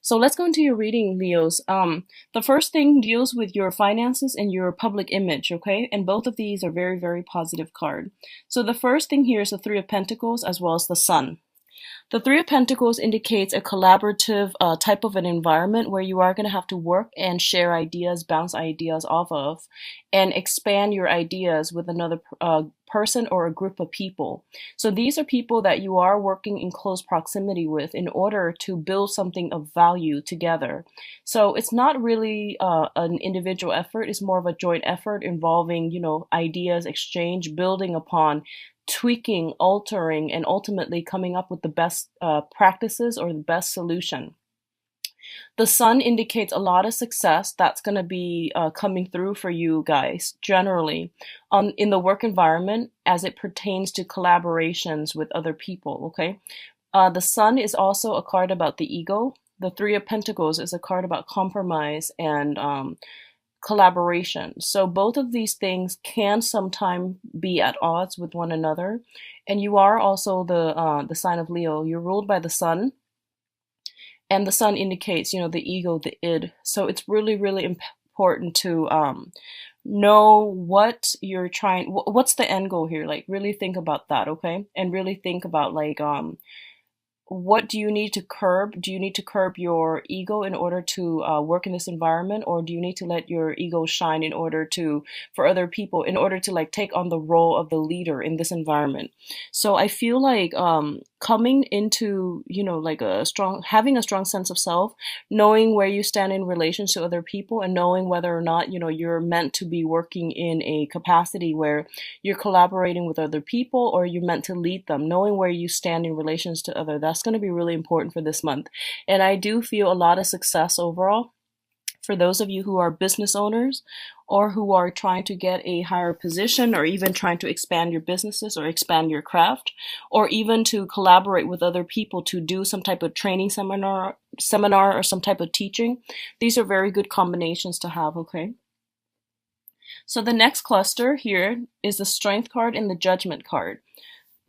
So let's go into your reading, Leos. The first thing deals with your finances and your public image, okay? And both of these are very, very positive card. So the first thing here is the Three of Pentacles as well as the Sun. The Three of Pentacles indicates a collaborative type of an environment where you are going to have to work and share ideas, bounce ideas off of, and expand your ideas with another person or a group of people. So these are people that you are working in close proximity with in order to build something of value together. So it's not really an individual effort, it's more of a joint effort involving, ideas exchange, building upon tweaking, altering, and ultimately coming up with the best practices or the best solution. The sun indicates a lot of success that's going to be coming through for you guys generally in the work environment as it pertains to collaborations with other people. Okay. The sun is also a card about the ego. The Three of Pentacles is a card about compromise and collaboration. So both of these things can sometimes be at odds with one another. And you are also the sign of Leo. You're ruled by the sun, and the sun indicates, the ego, the id. So it's really, really important to know what you're trying. What's the end goal here? Like really think about that, okay? And really think about like what do you need to curb? Do you need to curb your ego in order to work in this environment, or do you need to let your ego shine in order to, for other people, in order to like take on the role of the leader in this environment? So I feel like coming into, like having a strong sense of self, knowing where you stand in relation to other people, and knowing whether or not, you're meant to be working in a capacity where you're collaborating with other people or you're meant to lead them, knowing where you stand in relations to other, that's going to be really important for this month. And I do feel a lot of success overall for those of you who are business owners or who are trying to get a higher position, or even trying to expand your businesses or expand your craft, or even to collaborate with other people to do some type of training seminar or some type of teaching. These are very good combinations to have, okay? So the next cluster here is the Strength card and the Judgment card.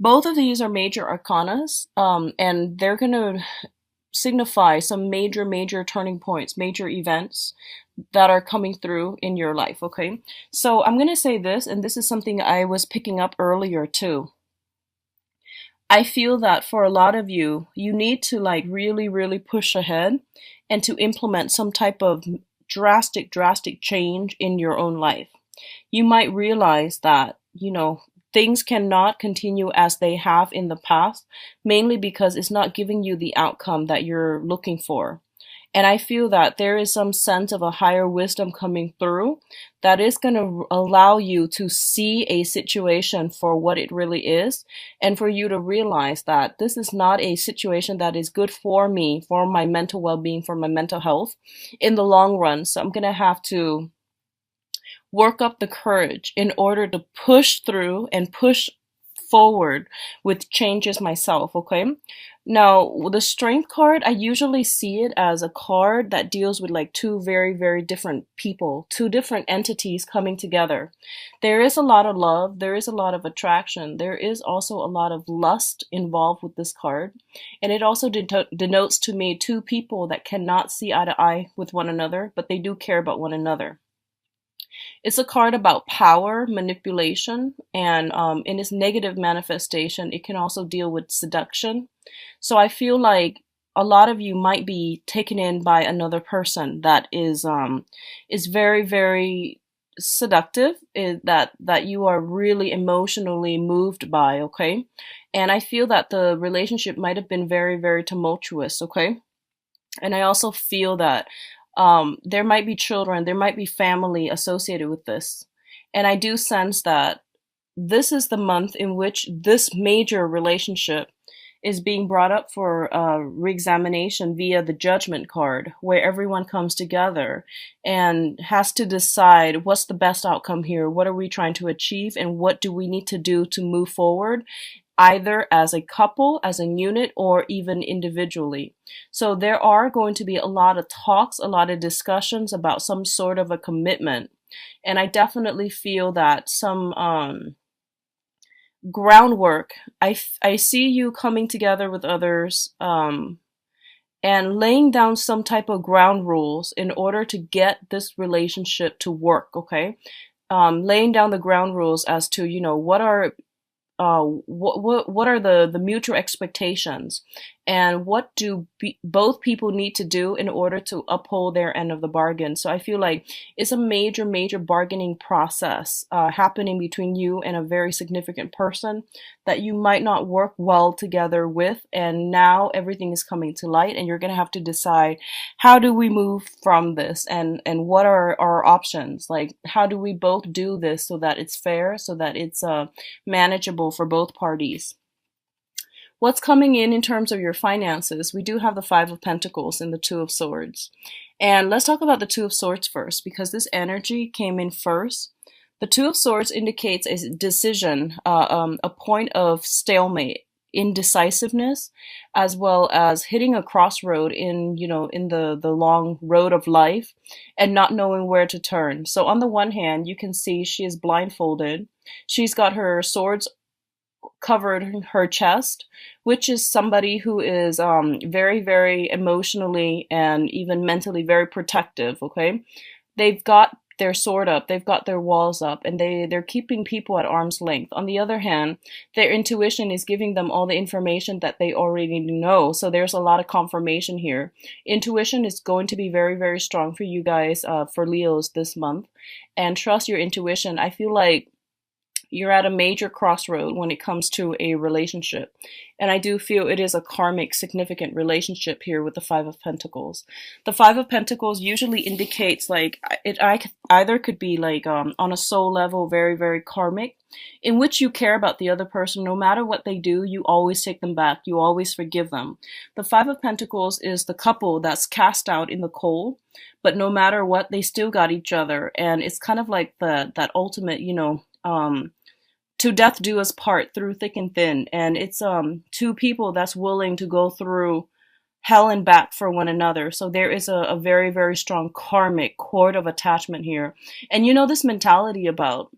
Both of these are major arcanas, and they're going to signify some major turning points, major events that are coming through in your life, okay? So I'm going to say this, and this is something I was picking up earlier too. I feel that for a lot of you, you need to like really push ahead and to implement some type of drastic change in your own life. You might realize that, things cannot continue as they have in the past, mainly because it's not giving you the outcome that you're looking for. And I feel that there is some sense of a higher wisdom coming through that is going to allow you to see a situation for what it really is, and for you to realize that this is not a situation that is good for me, for my mental well-being, for my mental health in the long run. So I'm going to have to work up the courage in order to push through and push forward with changes myself, okay? Now, the Strength card, I usually see it as a card that deals with like two very different people, two different entities coming together. There is a lot of love, there is a lot of attraction, there is also a lot of lust involved with this card. And it also denotes to me two people that cannot see eye to eye with one another, but they do care about one another. It's a card about power, manipulation, and in its negative manifestation, it can also deal with seduction. So I feel like a lot of you might be taken in by another person that is very seductive, that you are really emotionally moved by, okay? And I feel that the relationship might have been very tumultuous, okay? And I also feel that there might be children, there might be family associated with this. And I do sense that this is the month in which this major relationship is being brought up for re-examination via the Judgment card, where everyone comes together and has to decide what's the best outcome here, what are we trying to achieve, and what do we need to do to move forward, either as a couple, as a unit, or even individually. So there are going to be a lot of talks, a lot of discussions about some sort of a commitment. And I definitely feel that some groundwork, I see you coming together with others, and laying down some type of ground rules in order to get this relationship to work, okay? Laying down the ground rules as to, what are what are the mutual expectations, and what do both people need to do in order to uphold their end of the bargain. So I feel like it's a major bargaining process happening between you and a very significant person that you might not work well together with, and now everything is coming to light, and you're going to have to decide, how do we move from this, and what are our options? Like, how do we both do this so that it's fair, so that it's manageable for both parties? What's coming in terms of your finances? We do have the Five of Pentacles and the Two of Swords. And let's talk about the Two of Swords first, because this energy came in first. The Two of Swords indicates a decision, a point of stalemate, indecisiveness, as well as hitting a crossroad in the long road of life and not knowing where to turn. So on the one hand, you can see she is blindfolded. She's got her swords covered her chest, which is somebody who is very emotionally and even mentally very protective. Okay, they've got their sword up, they've got their walls up, and they're keeping people at arm's length. On the other hand, their intuition is giving them all the information that they already know. So there's a lot of confirmation here. Intuition is going to be very strong for you guys, for Leos this month, and trust your intuition. I feel like you're at a major crossroad when it comes to a relationship. And I do feel it is a karmic, significant relationship here with the Five of Pentacles. The Five of Pentacles usually indicates like either could be like on a soul level, very karmic, in which you care about the other person. No matter what they do, you always take them back. You always forgive them. The Five of Pentacles is the couple that's cast out in the cold, but no matter what, they still got each other. And it's kind of like that ultimate, to death do us part through thick and thin. And it's two people that's willing to go through hell and back for one another. So there is a very strong karmic cord of attachment here. And this mentality about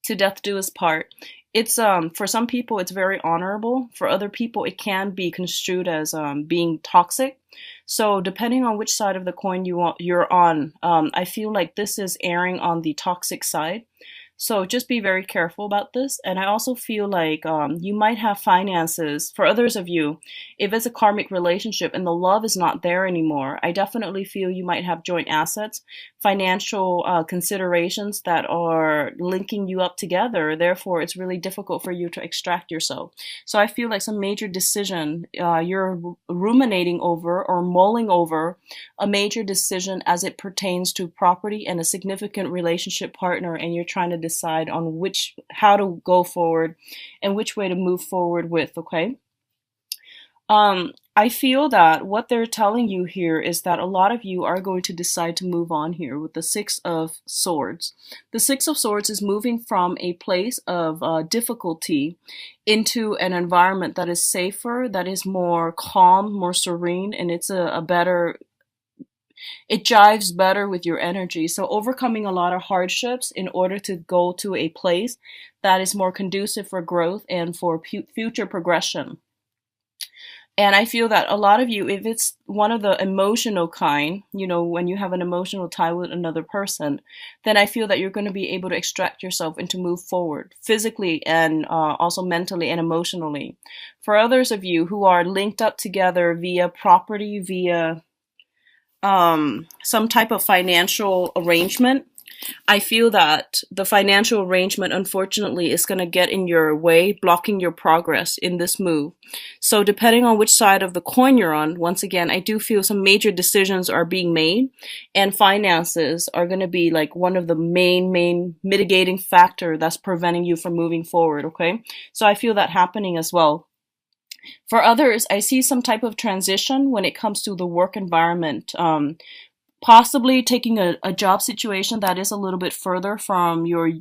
to death do us part, it's for some people it's very honorable. For other people it can be construed as being toxic. So depending on which side of the coin you're on, I feel like this is erring on the toxic side. So just be very careful about this. And I also feel like you might have finances. For others of you, if it's a karmic relationship and the love is not there anymore, I definitely feel you might have joint assets, financial considerations that are linking you up together. Therefore, it's really difficult for you to extract yourself. So I feel like some major decision you're ruminating over or mulling over, a major decision as it pertains to property and a significant relationship partner, and you're trying to decide on how to go forward and which way to move forward with. Okay. I feel that what they're telling you here is that a lot of you are going to decide to move on here with the Six of Swords. The Six of Swords is moving from a place of difficulty into an environment that is safer, that is more calm, more serene, and it's it jives better with your energy. So overcoming a lot of hardships in order to go to a place that is more conducive for growth and for future progression. And I feel that a lot of you, if it's one of the emotional kind, when you have an emotional tie with another person, then I feel that you're going to be able to extract yourself and to move forward physically and also mentally and emotionally. For others of you who are linked up together via property, via some type of financial arrangement, I feel that the financial arrangement, unfortunately, is going to get in your way, blocking your progress in this move. So depending on which side of the coin you're on, once again, I do feel some major decisions are being made, and finances are going to be like one of the main mitigating factor that's preventing you from moving forward. Okay. So I feel that happening as well. For others, I see some type of transition when it comes to the work environment. possibly taking a job situation that is a little bit further from your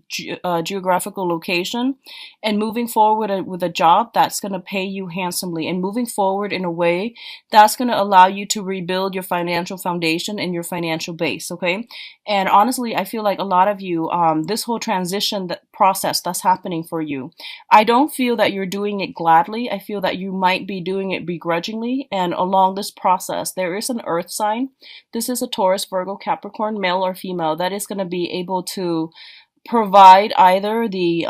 geographical location and moving forward with a job that's going to pay you handsomely and moving forward in a way that's going to allow you to rebuild your financial foundation and your financial base. Okay. And honestly, I feel like a lot of you, this whole transition process that's happening for you, I don't feel that you're doing it gladly. I feel that you might be doing it begrudgingly. And along this process, there is an earth sign. This is a Taurus, Virgo, Capricorn, male or female, that is going to be able to provide either the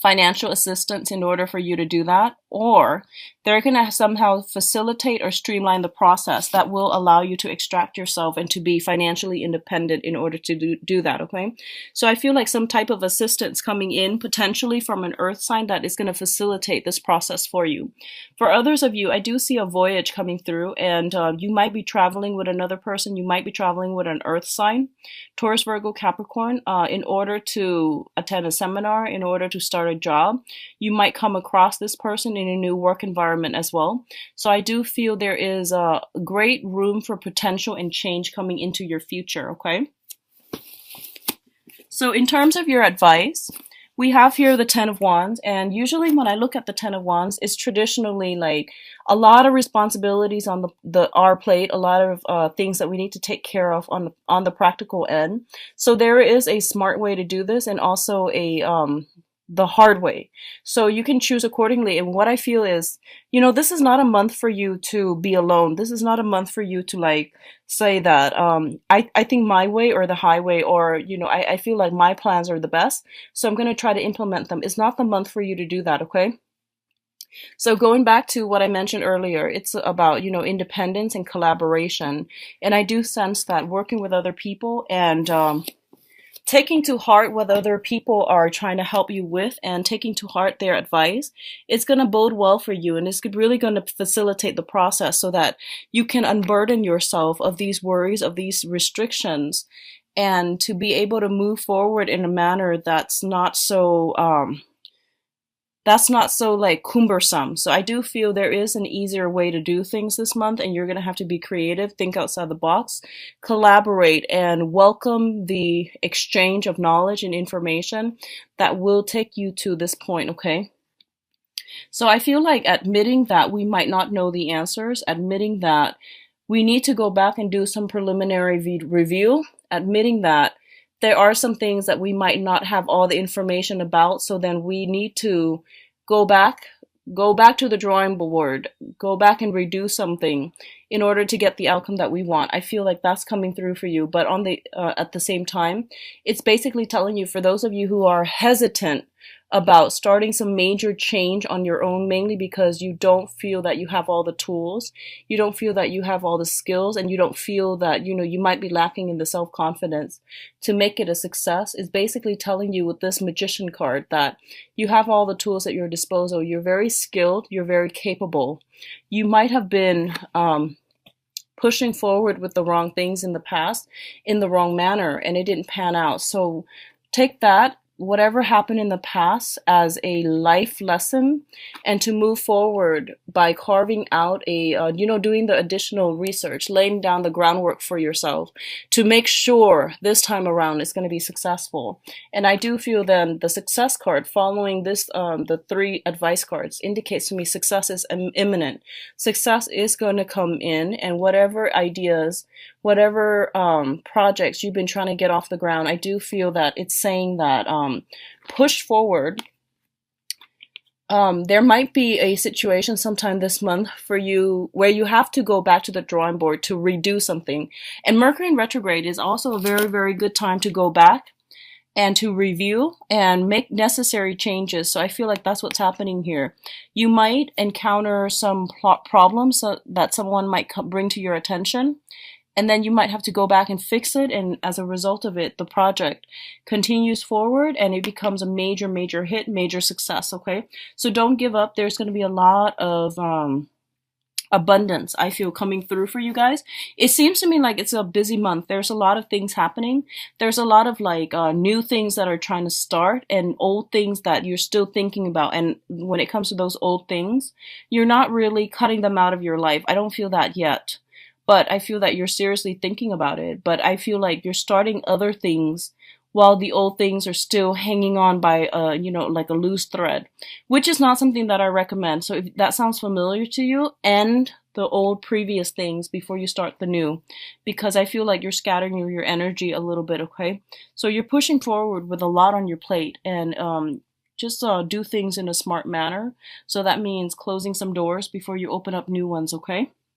financial assistance in order for you to do that, or they're going to somehow facilitate or streamline the process that will allow you to extract yourself and to be financially independent in order to do that, okay? So I feel like some type of assistance coming in potentially from an earth sign that is going to facilitate this process for you. For others of you, I do see a voyage coming through, and you might be traveling with another person. You might be traveling with an earth sign, Taurus, Virgo, Capricorn, in order to attend a seminar, in order to start a job. You might come across this person in a new work environment as well. So I do feel there is a great room for potential and change coming into your future, okay? So in terms of your advice, we have here the Ten of Wands, and usually when I look at the Ten of Wands, it's traditionally like a lot of responsibilities on our plate, a lot of things that we need to take care of on the practical end. So there is a smart way to do this, and also a the hard way. So you can choose accordingly. And what I feel is, this is not a month for you to be alone. This is not a month for you to like say that I think my way or the highway, or I feel like my plans are the best, so I'm going to try to implement them. It's not the month for you to do that, okay? So going back to what I mentioned earlier, it's about, independence and collaboration. And I do sense that working with other people and taking to heart what other people are trying to help you with and taking to heart their advice, it's going to bode well for you, and it's really going to facilitate the process so that you can unburden yourself of these worries, of these restrictions, and to be able to move forward in a manner that's not so like cumbersome. So I do feel there is an easier way to do things this month, and you're going to have to be creative, think outside the box, collaborate, and welcome the exchange of knowledge and information that will take you to this point, okay? So I feel like admitting that we might not know the answers, admitting that we need to go back and do some preliminary review, admitting that there are some things that we might not have all the information about, so then we need to go back to the drawing board, go back and redo something in order to get the outcome that we want. I feel like that's coming through for you, but at the same time, it's basically telling you, for those of you who are hesitant about starting some major change on your own, mainly because you don't feel that you have all the tools, you don't feel that you have all the skills, and you don't feel that, you might be lacking in the self-confidence to make it a success, is basically telling you with this Magician card that you have all the tools at your disposal. You're very skilled, you're very capable. You might have been pushing forward with the wrong things in the past in the wrong manner, and it didn't pan out. So take that, whatever happened in the past, as a life lesson, and to move forward by carving out doing the additional research, laying down the groundwork for yourself to make sure this time around it's going to be successful. And I do feel then the success card following this, the three advice cards, indicates to me success is imminent. Success is going to come in, and whatever ideas, whatever projects you've been trying to get off the ground, I do feel that it's saying that push forward. There might be a situation sometime this month for you where you have to go back to the drawing board to redo something. And Mercury in retrograde is also a very, very good time to go back and to review and make necessary changes. So I feel like that's what's happening here. You might encounter some problems that someone might bring to your attention, and then you might have to go back and fix it, and as a result of it, the project continues forward and it becomes a major, major hit, major success, okay? So don't give up. There's going to be a lot of abundance, I feel, coming through for you guys. It seems to me like it's a busy month. There's a lot of things happening. There's a lot of new things that are trying to start, and old things that you're still thinking about. And when it comes to those old things, you're not really cutting them out of your life. I don't feel that yet. but I feel that you're seriously thinking about it. But I feel like you're starting other things while the old things are still hanging on by like a loose thread, which is not something that I recommend. So if that sounds familiar to you, end the old previous things before you start the new, because I feel like you're scattering your energy a little bit, okay? So you're pushing forward with a lot on your plate, and just do things in a smart manner. So that means closing some doors before you open up new ones, okay?